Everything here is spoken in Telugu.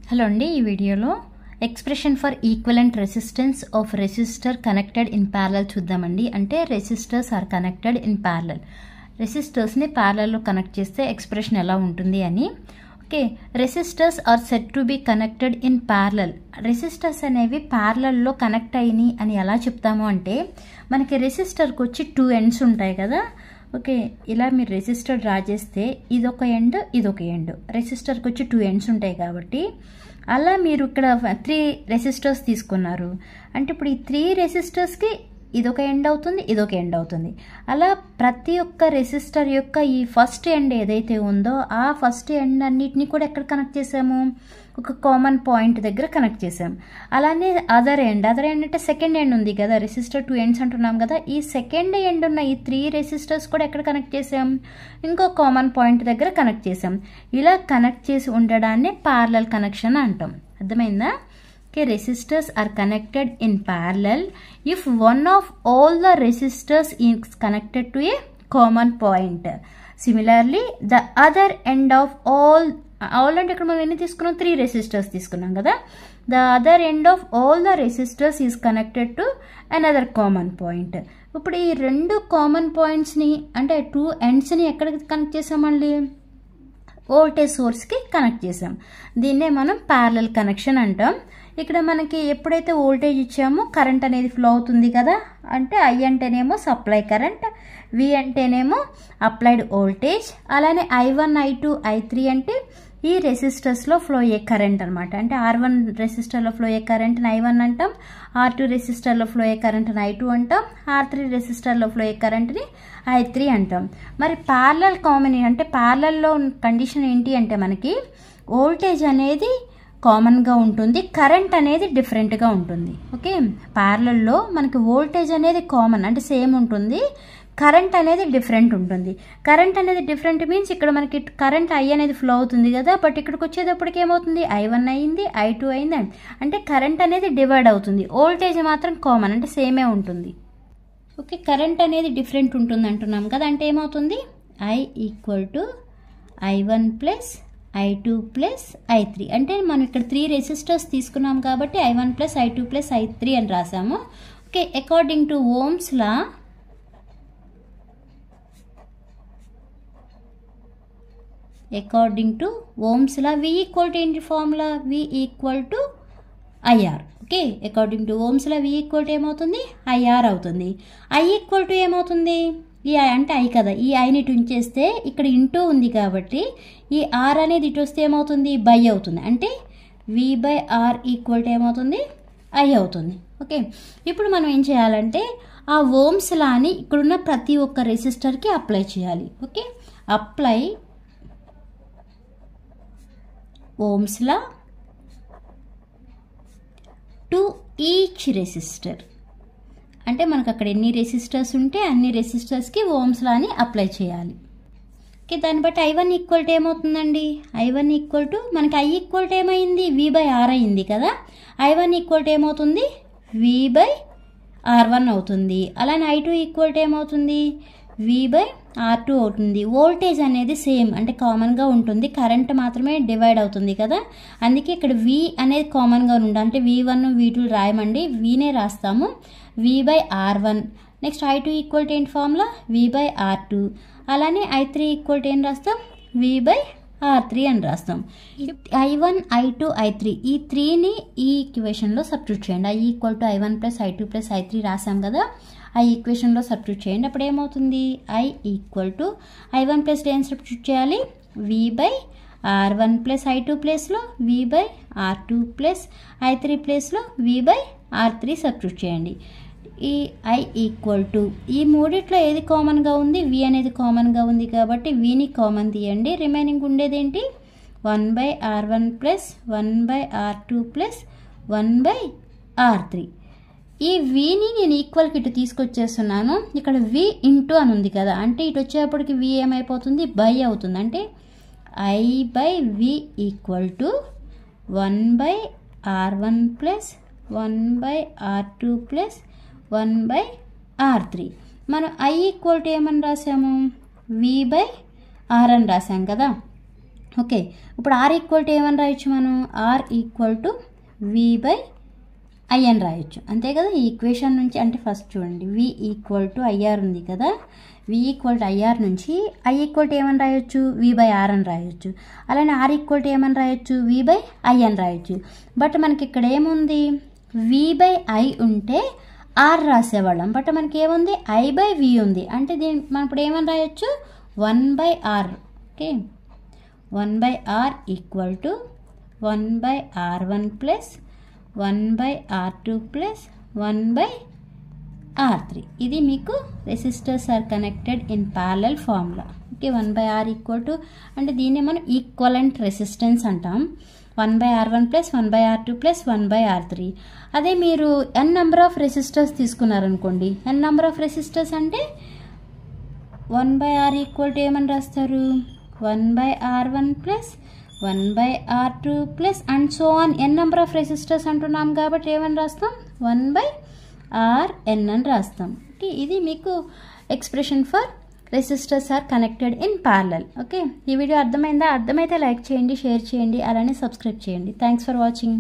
హలో అండి, ఈ వీడియోలో expression for equivalent resistance of resistor connected in parallel చూద్దామండి. అంటే resistors are connected in parallel, రెసిస్టర్స్ని ప్యారలల్లో కనెక్ట్ చేస్తే ఎక్స్ప్రెషన్ ఎలా ఉంటుంది అని. Okay, resistors are set to be connected in parallel. Resistors అనేవి ప్యారలల్లో కనెక్ట్ అయినాయి అని ఎలా చెప్తాము అంటే, మనకి రెసిస్టర్కి వచ్చి 2 ఎండ్స్ ఉంటాయి కదా. ఓకే, ఇలా మీరు రెసిస్టర్ డ్రా చేస్తే ఇదొక ఎండ్, ఇదొక ఎండ్. రెసిస్టర్కి వచ్చి 2 ఎండ్స్ ఉంటాయి కాబట్టి అలా మీరు ఇక్కడ 3 రెసిస్టర్స్ తీసుకున్నారు అంటే ఇప్పుడు ఈ 3 రెసిస్టర్స్కి ఇదొక ఎండ్ అవుతుంది, ఇదొక ఎండ్ అవుతుంది. అలా ప్రతి ఒక్క రెసిస్టర్ యొక్క ఈ ఫస్ట్ ఎండ్ ఏదైతే ఉందో ఆ ఫస్ట్ ఎండ్ అన్నిటిని కూడా ఎక్కడ కనెక్ట్ చేసాము, ఒక కామన్ పాయింట్ దగ్గర కనెక్ట్ చేసాం. అలానే అదర్ ఎండ్ అంటే సెకండ్ ఎండ్ ఉంది కదా, రెసిస్టర్ 2 ఎండ్స్ అంటున్నాం కదా, ఈ సెకండ్ ఎండ్ ఉన్న ఈ 3 రెసిస్టర్స్ కూడా ఎక్కడ కనెక్ట్ చేసాం, ఇంకో కామన్ పాయింట్ దగ్గర కనెక్ట్ చేసాం. ఇలా కనెక్ట్ చేసి ఉండడాన్ని ప్యారలల్ కనెక్షన్ అంటాం. అర్థమైందా? Resistors are connected in parallel if one of all the resistors is connected to a common point. Similarly, the other end of all అంటే ఇక్కడ మనం ఎన్ని తీసుకున్నాం, 3 resistors తీసుకున్నాం కదా. The other end of all the resistors is connected to another common point. ఇప్పుడు ఈ 2 కామన్ పాయింట్స్ని అంటే 2 ఎండ్స్ని ఎక్కడికి కనెక్ట్ చేసామండి, వోల్టేజ్ సోర్స్కి కనెక్ట్ చేసాం. దీన్నే మనం ప్యారలల్ కనెక్షన్ అంటాం. ఇక్కడ మనకి ఎప్పుడైతే వోల్టేజ్ ఇచ్చామో కరెంట్ అనేది ఫ్లో అవుతుంది కదా. అంటే I అంటేనేమో సప్లై కరెంట్, V అంటేనేమో అప్లైడ్ వోల్టేజ్, అలానే I1, I2, I3 అంటే ఈ రెసిస్టర్స్లో ఫ్లో అయ్యే కరెంట్ అనమాట. అంటే R1 రెసిస్టర్లో ఫ్లో అయ్యే కరెంట్ని I1 అంటాం, R2 రెసిస్టర్లో ఫ్లో అయ్యే కరెంట్ని I2 అంటాం, R3 రెసిస్టర్లో ఫ్లో అయ్యే కరెంట్ని I3 అంటాం. మరి ప్యారలల్ కామన్ అంటే ప్యారలల్లో కండిషన్ ఏంటి అంటే మనకి వోల్టేజ్ అనేది కామన్గా ఉంటుంది, కరెంట్ అనేది డిఫరెంట్గా ఉంటుంది. ఓకే, ప్యారలల్లో మనకి వోల్టేజ్ అనేది కామన్ అంటే సేమ్ ఉంటుంది, కరెంట్ అనేది డిఫరెంట్ ఉంటుంది. కరెంట్ అనేది డిఫరెంట్ మీన్స్ ఇక్కడ మనకి కరెంట్ I అనేది ఫ్లో అవుతుంది కదా, బట్ ఇక్కడికి వచ్చేటప్పటికి ఏమవుతుంది, I1 అయింది, I2 అయింది. అంటే కరెంట్ అనేది డివైడ్ అవుతుంది, వోల్టేజ్ మాత్రం కామన్ అంటే సేమే ఉంటుంది. ఓకే, కరెంట్ అనేది డిఫరెంట్ ఉంటుంది అంటున్నాం కదా, అంటే ఏమవుతుంది, I = I1 + I2 + I3. అంటే మనం ఇక్కడ 3 రెసిస్టర్స్ తీసుకున్నాం కాబట్టి I1 + I2 + I3 అని రాసాము. Okay, according to Ohm's law V = ఏంటి formula, V = IR. Okay, according to Ohm's law V = ఏమవుతుంది, IR అవుతుంది. I = ఏమవుతుంది, ఈ I అంటే I కదా, ఈ ఐని ఇటు ఉంచేస్తే ఇక్కడ ఇంటూ ఉంది కాబట్టి ఈ R అనేది ఇటు వస్తే ఏమవుతుంది, బై అవుతుంది. అంటే V/R = ఏమవుతుంది, I అవుతుంది. ఓకే, ఇప్పుడు మనం ఏం చేయాలంటే ఆ ఓమ్స్ లాని ఇక్కడున్న ప్రతి ఒక్క రెసిస్టర్కి అప్లై చేయాలి. Okay, apply Ohm's law to each resistor. అంటే మనకు అక్కడ ఎన్ని రెసిస్టర్స్ ఉంటే అన్ని రెసిస్టర్స్కి ఓమ్స్ లాని అప్లై చేయాలి. ఓకే, దాన్ని బట్టి I1 = ఏమవుతుందండి, I1 = మనకి I = ఏమైంది, V/R అయింది కదా. I1 = ఏమవుతుంది, V/R1 అవుతుంది. అలానే I2 = ఏమవుతుంది, V/R2 అవుతుంది. వోల్టేజ్ అనేది సేమ్ అంటే కామన్గా ఉంటుంది, కరెంట్ మాత్రమే డివైడ్ అవుతుంది కదా. అందుకే ఇక్కడ V అనేది కామన్గా ఉండాలి. అంటే V1, V2 రాయమండి, Vనే రాస్తాము, V/R1. నెక్స్ట్ I2 = ఏంటి ఫార్ములా, V/R2. అలానే I3 = ఏం రాస్తాం, V/R3 అని రాస్తాం. I1, I2, I3 ఈ 3ని ఈ ఈక్వేషన్లో సబ్స్టిట్యూట్ చేయండి. I = I1 + I2 + I3 రాసాం కదా, ఆ ఈక్వేషన్లో సబ్స్టిట్యూట్ చేయండి. అప్పుడు ఏమవుతుంది, I = I1 + ఏం సబ్స్టిట్యూట్ చేయాలి, V/R1 + I2 ప్లేస్లో V/R2 + I3 ప్లేస్లో V/R3 సబ్స్టిట్యూట్ చేయండి. ఈ I = ఈ మూడిట్లో ఏది కామన్గా ఉంది, V అనేది కామన్గా ఉంది కాబట్టి Vని కామన్ తీయండి. రిమైనింగ్ ఉండేది ఏంటి, 1/R1 + 1/R2 + 1/R3. ఈ Vని నేను ఈక్వల్కి ఇటు తీసుకొచ్చేస్తున్నాను. ఇక్కడ V ఇంటూ అని ఉంది కదా, అంటే ఇటు వచ్చేటప్పటికి V ఏమైపోతుంది, బై అవుతుంది. అంటే I/V = 1/R1 + 1/R2 + 1/R3. మనం I = ఏమని రాసాము, V/R అని రాసాం కదా. ఓకే, ఇప్పుడు ఆర్ ఈక్వల్ టు ఏమని రాయొచ్చు మనం? R equal to V by I అని రాయొచ్చు, అంతే కదా. ఈ ఈక్వేషన్ నుంచి అంటే ఫస్ట్ చూడండి, వి ఈక్వల్ టు ఐఆర్ ఉంది కదా, వి ఈక్వల్ టు ఐఆర్ నుంచి ఐ ఈక్వల్ టు ఏమని రాయొచ్చు? వి బై ఆర్ అని రాయొచ్చు. అలానే ఆర్ ఈక్వల్ టు ఏమని రాయొచ్చు? వి బై ఐ అని రాయొచ్చు. బట్ మనకి ఇక్కడ ఏముంది? వి బై ఐ ఉంటే ఆర్ రాసేవాళ్ళం, బట్ మనకి ఏముంది? ఐ బై వి ఉంది. అంటే దీని మనం ఇప్పుడు ఏమని రాయొచ్చు? 1 by R. Okay, 1 by R equal to 1 by R one plus 1 by R two plus 1 by ఆర్3. ఇది మీకు resistors are connected in parallel formula. Okay, 1 by R equal to అంటే దీన్ని మనం ఈక్వలెంట్ రెసిస్టెన్స్ అంటాం. 1 by R one plus 1 by R two plus 1 by ఆర్3. అదే మీరు n నెంబర్ ఆఫ్ రెసిస్టర్స్ తీసుకున్నారనుకోండి, n నెంబర్ ఆఫ్ రెసిస్టర్స్ అంటే 1 బై ఆర్ ఈక్వల్ టు ఏమని రాస్తారు? 1 by R one plus 1 by R two plus and so on. N number of resistors అంటున్నాం కాబట్టి ఏమని రాస్తాం? 1 బై ఆర్ఎన్ అని రాస్తాం. ఓకే, ఇది మీకు expression for resistors are connected in parallel. Okay, ఈ వీడియో అర్థమైందా? అర్థమైతే లైక్ చేయండి, షేర్ చేయండి, అలానే సబ్స్క్రైబ్ చేయండి. Thanks for watching.